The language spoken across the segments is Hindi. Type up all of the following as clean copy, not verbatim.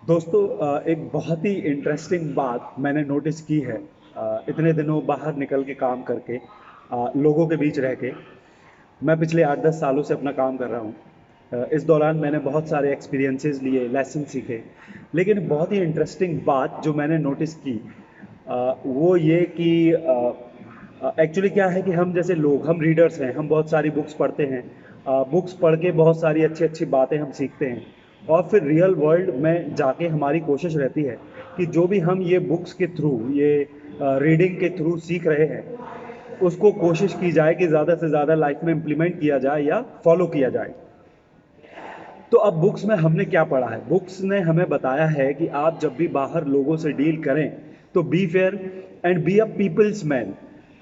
दोस्तों, एक बहुत ही इंटरेस्टिंग बात मैंने नोटिस की है। इतने दिनों बाहर निकल के काम करके, लोगों के बीच रह के। मैं पिछले 8-10 सालों से अपना काम कर रहा हूँ। इस दौरान मैंने बहुत सारे एक्सपीरियंसेस लिए, लेसन सीखे। लेकिन बहुत ही इंटरेस्टिंग बात जो मैंने नोटिस की, वो ये कि एक्चुअली क्या है कि हम जैसे लोग, हम रीडर्स हैं, हम बहुत सारी बुक्स पढ़ते हैं। बुक्स पढ़ के बहुत सारी अच्छी अच्छी बातें हम सीखते हैं। और फिर रियल वर्ल्ड में जाके हमारी कोशिश रहती है कि जो भी हम ये बुक्स के थ्रू, ये रीडिंग के थ्रू सीख रहे हैं, उसको कोशिश की जाए कि ज़्यादा से ज़्यादा लाइफ में इम्प्लीमेंट किया जाए या फॉलो किया जाए। तो अब बुक्स में हमने क्या पढ़ा है? बुक्स ने हमें बताया है कि आप जब भी बाहर लोगों से डील करें तो be fair and be a people's man.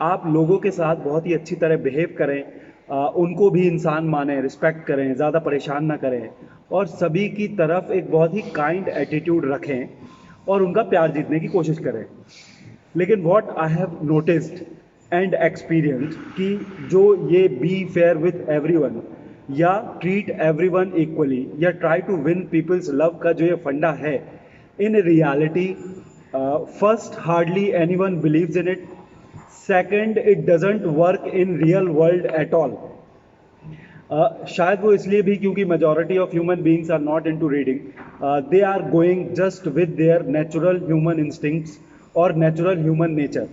आप लोगों के साथ बहुत ही अच्छी तरह बिहेव करें, उनको भी इंसान माने, रिस्पेक्ट करें, ज़्यादा परेशान ना करें, और सभी की तरफ एक बहुत ही काइंड एटीट्यूड रखें और उनका प्यार जीतने की कोशिश करें। लेकिन what I have noticed and experienced कि जो ये बी फेयर विथ एवरीवन या ट्रीट एवरीवन इक्वली या try to win people's love का जो ये फंडा है, in reality first hardly anyone believes in it. Second, it doesn't work in real world at all. शायद वो इसलिए भी क्योंकि majority of human beings are not into reading. They are going just with their natural human instincts और नेचुरल ह्यूमन नेचर।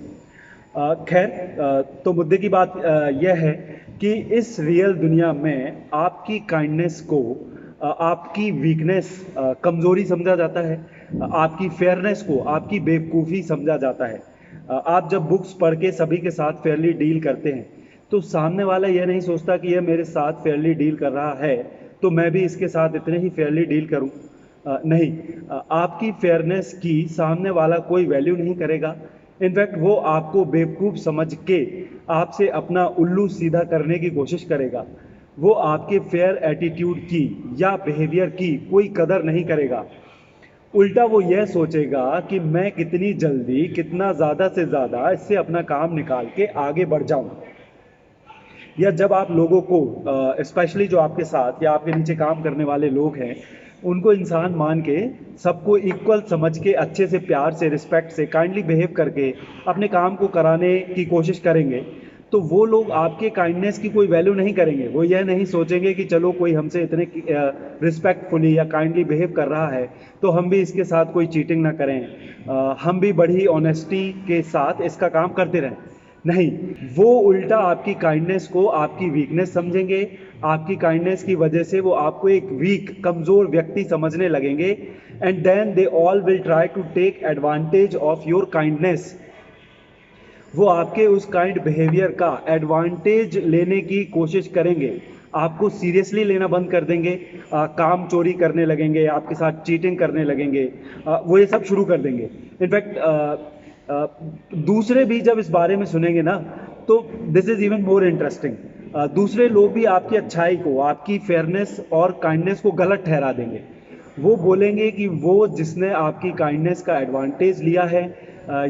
खैर, तो मुद्दे की बात यह है कि इस रियल दुनिया में आपकी काइंडनेस को आपकी वीकनेस, कमज़ोरी समझा जाता है। आपकी फेयरनेस को आपकी बेवकूफ़ी समझा जाता है। आप जब बुक्स पढ़ के सभी के साथ फेयरली डील करते हैं तो सामने वाला यह नहीं सोचता कि यह मेरे साथ फेयरली डील कर रहा है तो मैं भी इसके साथ इतने ही फेयरली डील करूं। नहीं, आपकी फेयरनेस की सामने वाला कोई वैल्यू नहीं करेगा। इनफैक्ट वो आपको बेवकूफ़ समझ के आपसे अपना उल्लू सीधा करने की कोशिश करेगा। वो आपके फेयर एटीट्यूड की या बिहेवियर की कोई कदर नहीं करेगा। उल्टा वो यह सोचेगा कि मैं कितनी जल्दी, कितना ज़्यादा से ज़्यादा इससे अपना काम निकाल के आगे बढ़ जाऊं। या जब आप लोगों को, स्पेशली जो आपके साथ या आपके नीचे काम करने वाले लोग हैं, उनको इंसान मान के, सबको इक्वल समझ के, अच्छे से, प्यार से, रिस्पेक्ट से, काइंडली बिहेव करके अपने काम को कराने की कोशिश करेंगे, तो वो लोग आपके काइंडनेस की कोई वैल्यू नहीं करेंगे। वो यह नहीं सोचेंगे कि चलो कोई हमसे इतने रिस्पेक्टफुली या काइंडली बिहेव कर रहा है तो हम भी इसके साथ कोई चीटिंग ना करें, हम भी बड़ी ऑनेस्टी के साथ इसका काम करते रहें। नहीं, वो उल्टा आपकी काइंडनेस को आपकी वीकनेस समझेंगे। आपकी काइंडनेस की वजह से वो आपको एक वीक, कमज़ोर व्यक्ति समझने लगेंगे। And then they all will try to take advantage of your kindness. वो आपके उस काइंड बिहेवियर का एडवांटेज लेने की कोशिश करेंगे। आपको सीरियसली लेना बंद कर देंगे, काम चोरी करने लगेंगे, आपके साथ चीटिंग करने लगेंगे, वो ये सब शुरू कर देंगे। इनफैक्ट दूसरे भी जब इस बारे में सुनेंगे ना, तो this is even more interesting. दूसरे लोग भी आपकी अच्छाई को, आपकी फेयरनेस और काइंडनेस को गलत ठहरा देंगे। वो बोलेंगे कि वो जिसने आपकी काइंडनेस का एडवांटेज लिया है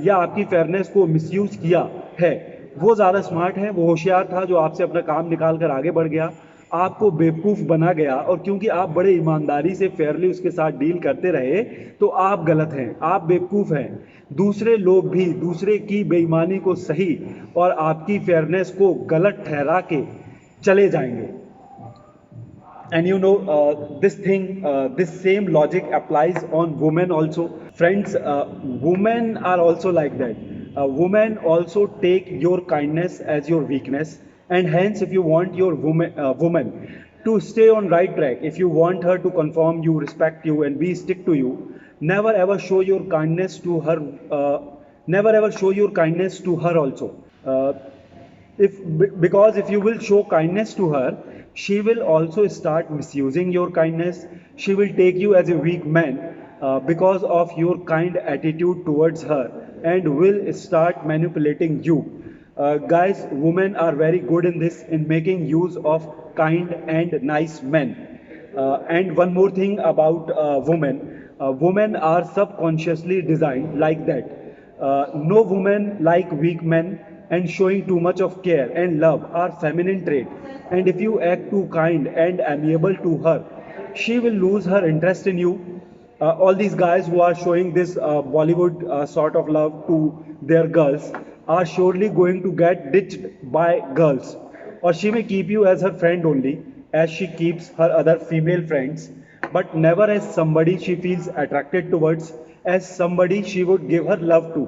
या आपकी फेयरनेस को मिसयूज किया है, वो ज़्यादा स्मार्ट है, वो होशियार था जो आपसे अपना काम निकाल कर आगे बढ़ गया, आपको बेवकूफ़ बना गया। और क्योंकि आप बड़े ईमानदारी से फेयरली उसके साथ डील करते रहे तो आप गलत हैं, आप बेवकूफ़ हैं। दूसरे लोग भी दूसरे की बेईमानी को सही और आपकी फेयरनेस को गलत ठहरा के चले जाएंगे। And you know, this same logic applies on women also. Friends, women are also like that. Women also take your kindness as your weakness, and hence, if you want your woman to stay on right track, if you want her to conform you, respect you, and be stick to you, never ever show your kindness to her. Never ever show your kindness to her also. If Because if you will show kindness to her, she will also start misusing your kindness. She will take you as a weak man because of your kind attitude towards her, and will start manipulating you. Guys, women are very good in this, in making use of kind and nice men. And one more thing about women are subconsciously designed like that. No woman like weak men, and showing too much of care and love are feminine trait. And if you act too kind and amiable to her, she will lose her interest in you. all these guys who are showing this Bollywood sort of love to their girls are surely going to get ditched by girls. Or she may keep you as her friend only, as she keeps her other female friends, but never as somebody she feels attracted towards, as somebody she would give her love to.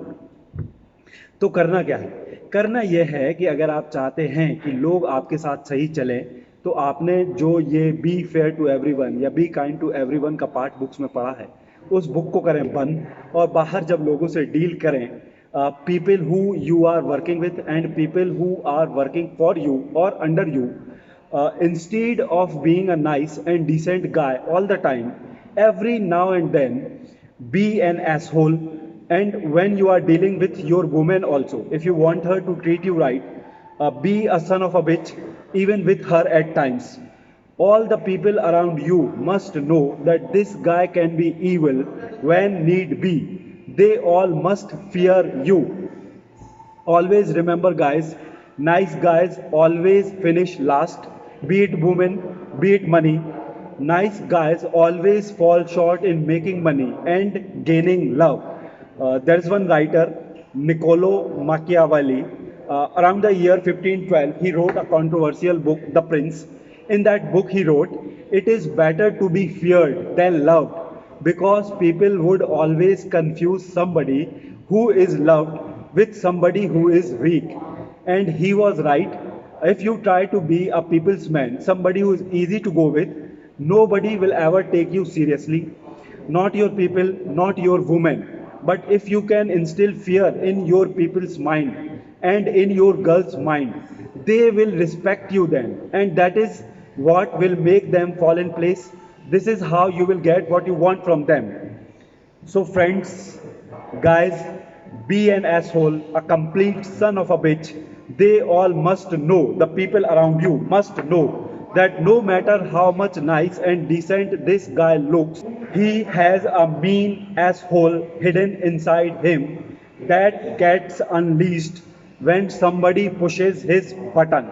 तो करना क्या है? करना यह है कि अगर आप चाहते हैं कि लोग आपके साथ सही चलें, तो आपने जो ये बी फेयर टू एवरीवन या बी काइंड टू एवरीवन का पार्ट बुक्स में पढ़ा है, उस बुक को करें बंद और बाहर जब लोगों से डील करें, people who you are working with and people who are working for you और under you, instead of being a nice and decent guy all the time, every now and then be an asshole. And when you are dealing with your woman also, if you want her to treat you right, be a son of a bitch even with her at times. All the people around you must know that this guy can be evil when need be. They all must fear you. Always remember, guys, nice guys always finish last, be it women, be it money. Nice guys always fall short in making money and gaining love. There is one writer, Niccolo Machiavelli. Around the year 1512, he wrote a controversial book, The Prince. In that book, he wrote, "It is better to be feared than loved, because people would always confuse somebody who is loved with somebody who is weak." And he was right. If you try to be a people's man, somebody who is easy to go with, nobody will ever take you seriously. Not your people, not your women. But if you can instill fear in your people's mind and in your girl's mind, they will respect you then. And that is what will make them fall in place. This is how you will get what you want from them. So, friends, guys, be an asshole, a complete son of a bitch. They all must know, the people around you must know, that no matter how much nice and decent this guy looks, he has a mean asshole hidden inside him that gets unleashed when somebody pushes his button.